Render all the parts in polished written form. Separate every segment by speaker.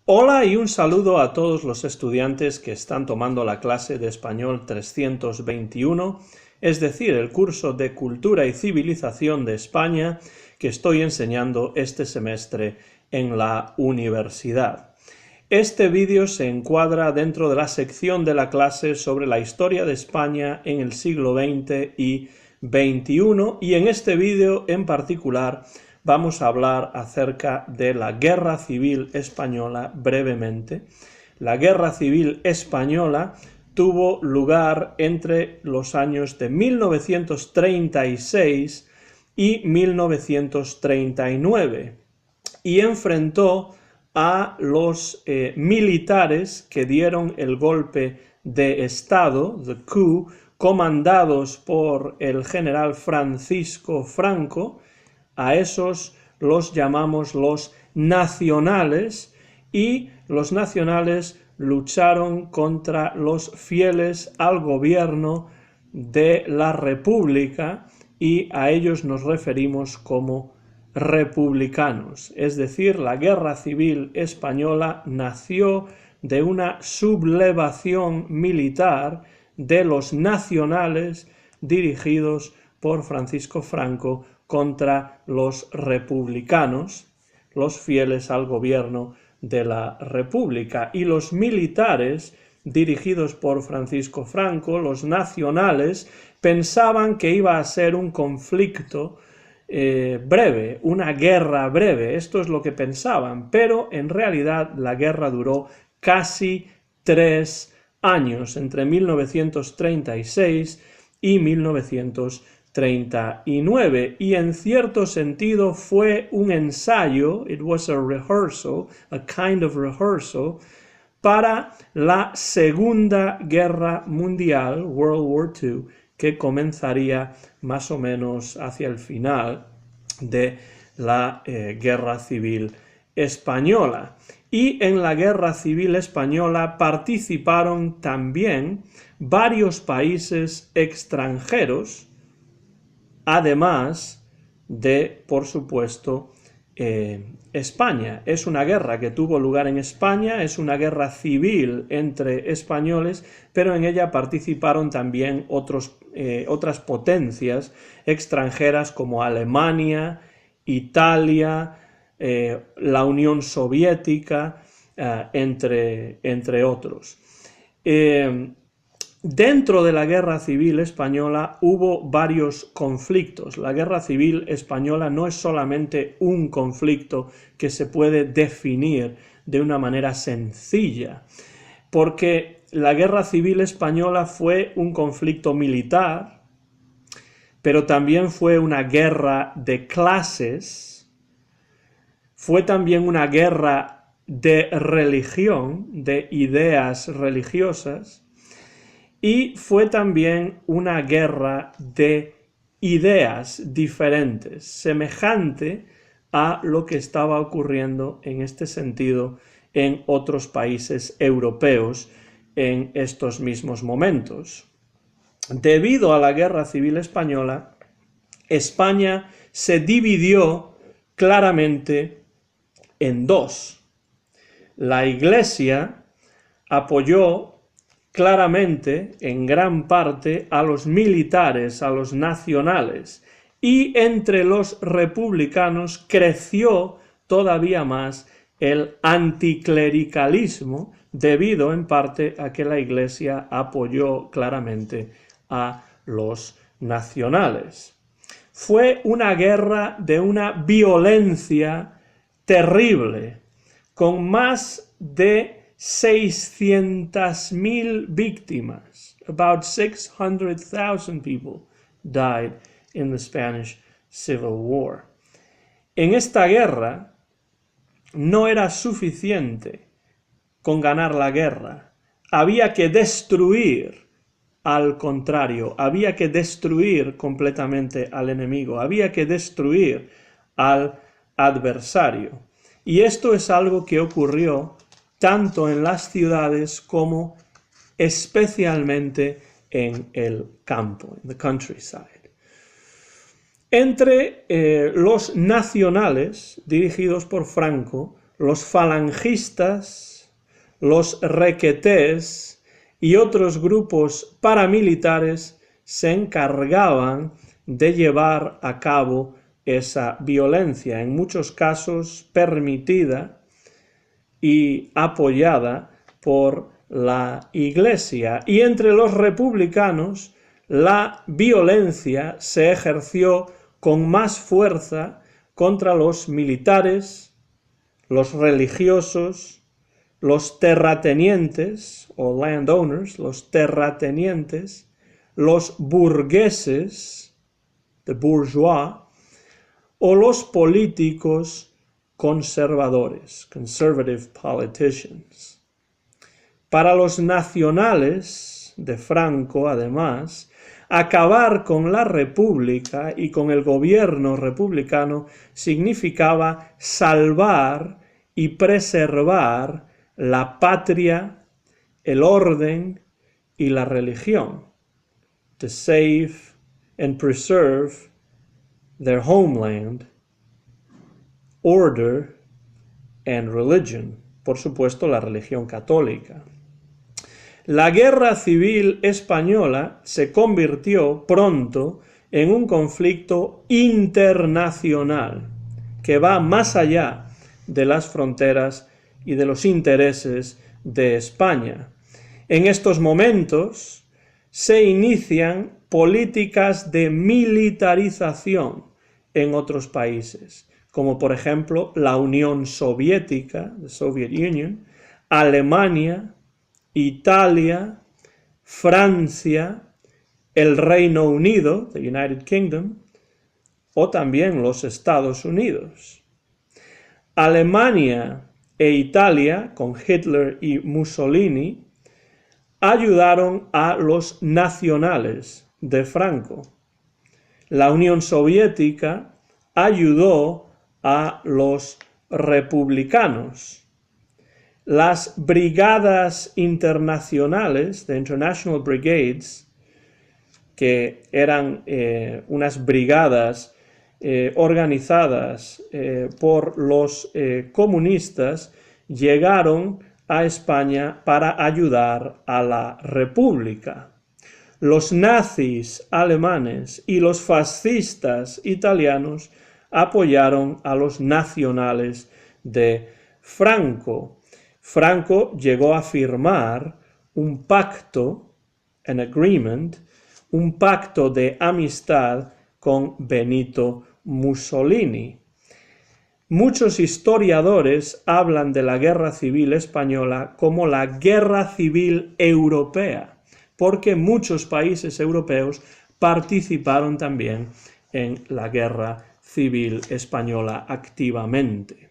Speaker 1: Hola y un saludo a todos los estudiantes que están tomando la clase de Español 321, es decir, el curso de Cultura y Civilización de España que estoy enseñando este semestre en la universidad. Este vídeo se encuadra dentro de la sección de la clase sobre la historia de España en el siglo XX y XXI, y en este vídeo en particular vamos a hablar acerca de la Guerra Civil Española brevemente. La Guerra Civil Española tuvo lugar entre los años de 1936 y 1939 y enfrentó a los militares que dieron el golpe de Estado, the coup, comandados por el general Francisco Franco. A esos los llamamos los nacionales, y los nacionales lucharon contra los fieles al gobierno de la República, y a ellos nos referimos como republicanos. Es decir, la Guerra Civil Española nació de una sublevación militar de los nacionales dirigidos por Francisco Franco contra los republicanos, los fieles al gobierno de la República. Y los militares dirigidos por Francisco Franco, los nacionales, pensaban que iba a ser un conflicto breve, una guerra breve. Esto es lo que pensaban, pero en realidad la guerra duró casi 3 años, entre 1936 y 1939, y en cierto sentido fue un ensayo, it was a rehearsal, a kind of rehearsal, para la Segunda Guerra Mundial, World War II, que comenzaría más o menos hacia el final de la Guerra Civil Española. Y en la Guerra Civil Española participaron también varios países extranjeros, además de, por supuesto, España. Es una guerra que tuvo lugar en España, es una guerra civil entre españoles, pero en ella participaron también otras potencias extranjeras como Alemania, Italia, la Unión Soviética, entre otros. Dentro de la Guerra Civil Española hubo varios conflictos. La Guerra Civil Española no es solamente un conflicto que se puede definir de una manera sencilla, porque la Guerra Civil Española fue un conflicto militar, pero también fue una guerra de clases, fue también una guerra de religión, de ideas religiosas, y fue también una guerra de ideas diferentes, semejante a lo que estaba ocurriendo en este sentido en otros países europeos en estos mismos momentos. Debido a la Guerra Civil Española, España se dividió claramente en dos. La Iglesia apoyó claramente, en gran parte, a los militares, a los nacionales, y entre los republicanos creció todavía más el anticlericalismo, debido en parte a que la Iglesia apoyó claramente a los nacionales. Fue una guerra de una violencia terrible, con más de 600,000 víctimas. About 600,000 people died in the Spanish Civil War. En esta guerra no era suficiente con ganar la guerra. Había que destruir al contrario, había que destruir completamente al enemigo, había que destruir al adversario. Y esto es algo que ocurrió tanto en las ciudades como especialmente en el campo, en the countryside. Entre los nacionales, dirigidos por Franco, los falangistas, los requetés y otros grupos paramilitares se encargaban de llevar a cabo esa violencia, en muchos casos permitida y apoyada por la Iglesia. Y entre los republicanos la violencia se ejerció con más fuerza contra los militares, los religiosos, los terratenientes o landowners, los terratenientes, los burgueses, the bourgeois, o los políticos conservadores, conservative politicians. Para los nacionales de Franco, además, acabar con la República y con el gobierno republicano significaba salvar y preservar la patria, el orden y la religión. To save and preserve their homeland, order and religion. Por supuesto, la religión católica. La Guerra Civil Española se convirtió pronto en un conflicto internacional que va más allá de las fronteras y de los intereses de España. En estos momentos se inician políticas de militarización en otros países, como por ejemplo la Unión Soviética, the Soviet Union, Alemania, Italia, Francia, el Reino Unido, the United Kingdom, o también los Estados Unidos. Alemania e Italia, con Hitler y Mussolini, ayudaron a los nacionales de Franco. La Unión Soviética ayudó a los republicanos. Las brigadas internacionales, the International Brigades, que eran unas brigadas organizadas por los comunistas, llegaron a España para ayudar a la República. Los nazis alemanes y los fascistas italianos apoyaron a los nacionales de Franco. Franco llegó a firmar un pacto, an agreement, un pacto de amistad con Benito Mussolini. Muchos historiadores hablan de la Guerra Civil Española como la Guerra Civil Europea, porque muchos países europeos participaron también en la Guerra Civil Española activamente.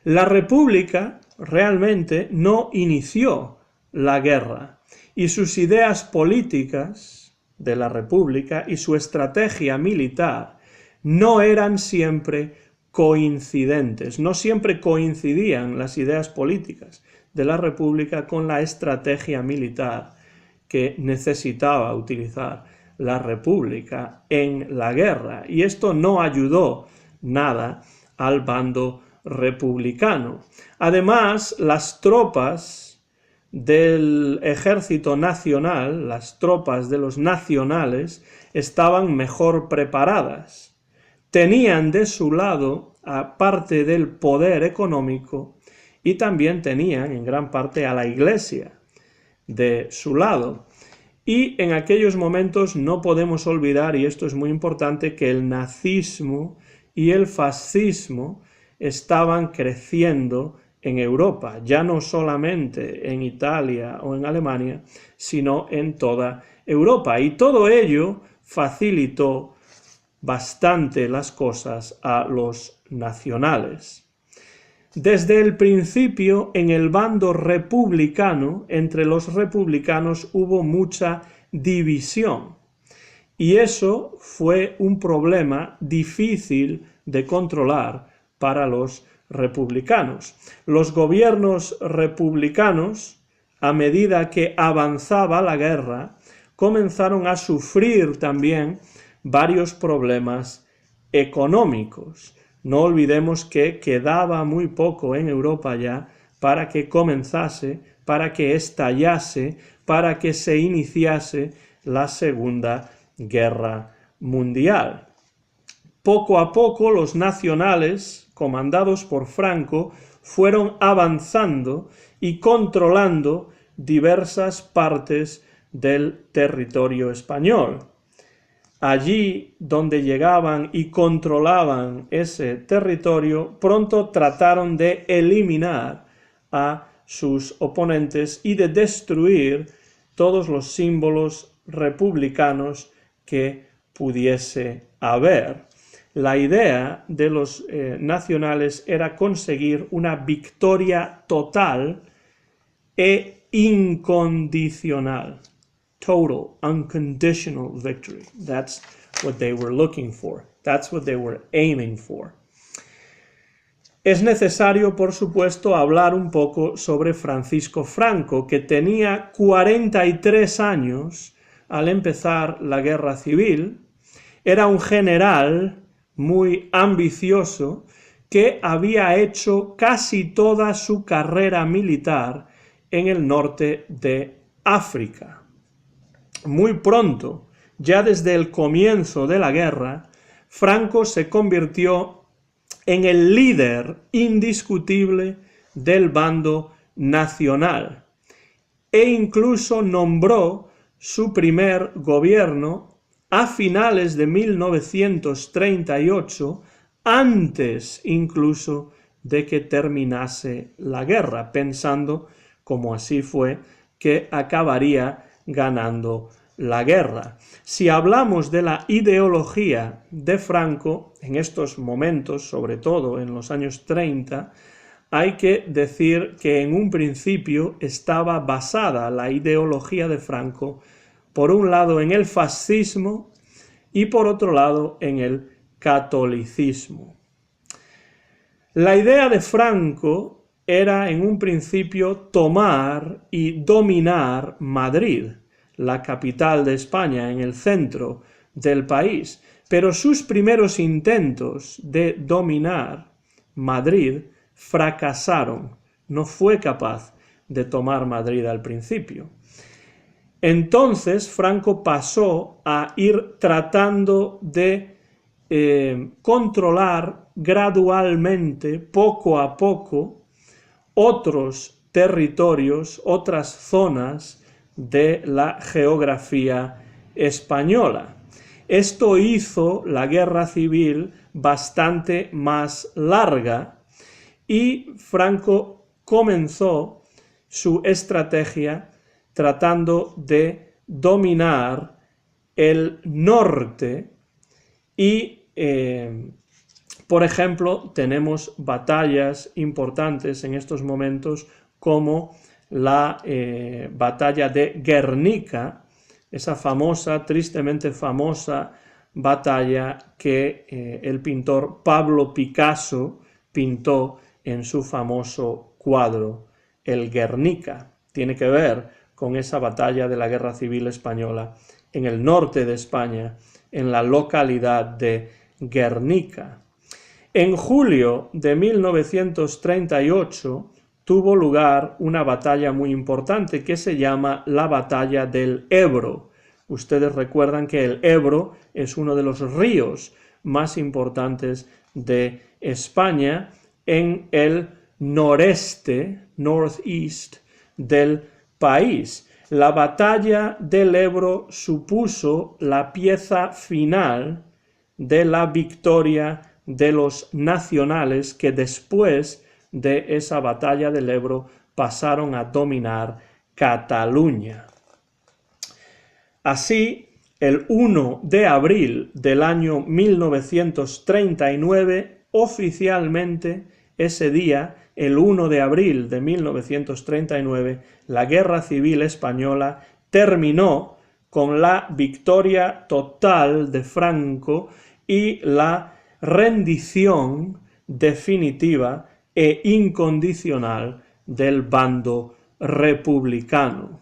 Speaker 1: La República realmente no inició la guerra y sus ideas políticas de la República y su estrategia militar no eran siempre coincidentes, no siempre coincidían las ideas políticas de la República con la estrategia militar que necesitaba utilizar la República en la guerra, y esto no ayudó nada al bando republicano. Además, las tropas del ejército nacional, las tropas de los nacionales, estaban mejor preparadas. Tenían de su lado a parte del poder económico y también tenían en gran parte a la Iglesia de su lado. Y en aquellos momentos no podemos olvidar, y esto es muy importante, que el nazismo y el fascismo estaban creciendo en Europa, ya no solamente en Italia o en Alemania, sino en toda Europa. Y todo ello facilitó bastante las cosas a los nacionales. Desde el principio, en el bando republicano, entre los republicanos hubo mucha división. Y eso fue un problema difícil de controlar para los republicanos. Los gobiernos republicanos, a medida que avanzaba la guerra, comenzaron a sufrir también varios problemas económicos. No olvidemos que quedaba muy poco en Europa ya para que comenzase, para que estallase, para que se iniciase la Segunda Guerra Mundial. Poco a poco los nacionales, comandados por Franco, fueron avanzando y controlando diversas partes del territorio español. Allí donde llegaban y controlaban ese territorio, pronto trataron de eliminar a sus oponentes y de destruir todos los símbolos republicanos que pudiese haber. La idea de los nacionales era conseguir una victoria total e incondicional. Total, unconditional victory. That's what they were looking for. That's what they were aiming for. Es necesario, por supuesto, hablar un poco sobre Francisco Franco, que tenía 43 años al empezar la Guerra Civil. Era un general muy ambicioso que había hecho casi toda su carrera militar en el norte de África. Muy pronto, ya desde el comienzo de la guerra, Franco se convirtió en el líder indiscutible del bando nacional e incluso nombró su primer gobierno a finales de 1938, antes incluso de que terminase la guerra, pensando, como así fue, que acabaría ganando la guerra. Si hablamos de la ideología de Franco, en estos momentos, sobre todo en los años 30, hay que decir que en un principio estaba basada la ideología de Franco, por un lado en el fascismo y por otro lado en el catolicismo. La idea de Franco era en un principio tomar y dominar Madrid, la capital de España, en el centro del país, pero sus primeros intentos de dominar Madrid fracasaron. No fue capaz de tomar Madrid al principio. Entonces Franco pasó a ir tratando de controlar gradualmente, poco a poco, otros territorios, otras zonas de la geografía española. Esto hizo la guerra civil bastante más larga y Franco comenzó su estrategia tratando de dominar el norte y, por ejemplo, tenemos batallas importantes en estos momentos como la batalla de Guernica, esa famosa, tristemente famosa batalla que el pintor Pablo Picasso pintó en su famoso cuadro, el Guernica. Tiene que ver con esa batalla de la Guerra Civil Española en el norte de España, en la localidad de Guernica. En julio de 1938 tuvo lugar una batalla muy importante que se llama la Batalla del Ebro. Ustedes recuerdan que el Ebro es uno de los ríos más importantes de España en el noreste, northeast, del país. La batalla del Ebro supuso la pieza final de la victoria de los nacionales que después de esa batalla del Ebro pasaron a dominar Cataluña. Así, el 1 de abril del año 1939, oficialmente ese día, el 1 de abril de 1939, la Guerra Civil Española terminó con la victoria total de Franco y la rendición definitiva e incondicional del bando republicano.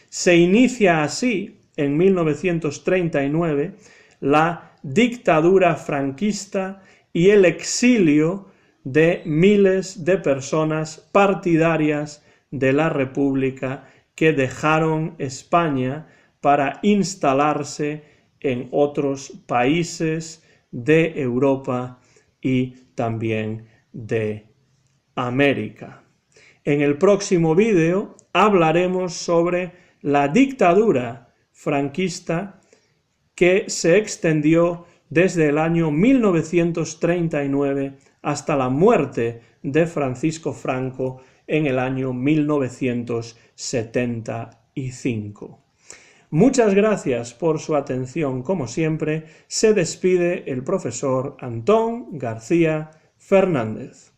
Speaker 1: Se inicia así, en 1939, la dictadura franquista y el exilio de miles de personas partidarias de la República que dejaron España para instalarse en otros países de Europa y también de América. En el próximo vídeo hablaremos sobre la dictadura franquista que se extendió desde el año 1939 hasta la muerte de Francisco Franco en el año 1975. Muchas gracias por su atención, como siempre. Se despide el profesor Antón García Fernández.